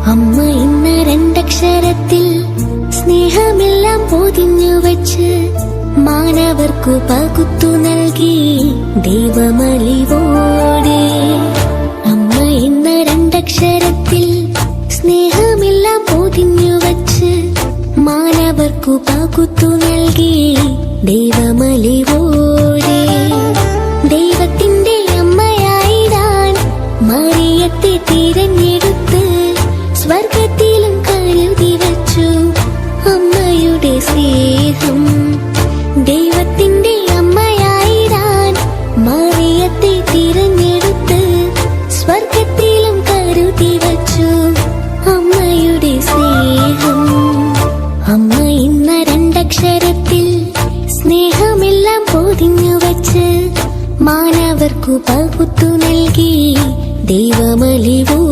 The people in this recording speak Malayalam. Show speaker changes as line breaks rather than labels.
അമ്മ ഇന്ന രണ്ടക്ഷരത്തിൽ സ്നേഹമെല്ലാം പൊതിഞ്ഞു വച്ച് മാനവർക്കു പകുത്തു നൽകി ദൈവമലിവോടെ. അമ്മ ഇന്ന രണ്ടക്ഷരത്തിൽ സ്നേഹമെല്ലാം പൊതിഞ്ഞു വച്ച് മാനവർക്കു പകുത്തു നൽകി ദൈവമലിവോടെ. ദൈവത്തിന്റെ അമ്മയായിടാൻ മറിയത്തെ തിരഞ്ഞെടുത്ത് സ്വർഗത്തിലും കരുതി വച്ചു അമ്മയുടെ സ്നേഹം. ദൈവത്തിന്റെ അമ്മയായിടാൻ മറിയത്തെ തിരഞ്ഞെടുത്ത് സ്വർഗത്തിലും കരുതി വച്ചു അമ്മയുടെ സ്നേഹം. അമ്മ ഇന്ന രണ്ടക്ഷരത്തിൽ സ്നേഹമെല്ലാം പൊതിഞ്ഞു വച്ച് മാനവർക്കു പകുത്തു നൽകി ദൈവമലിവോ.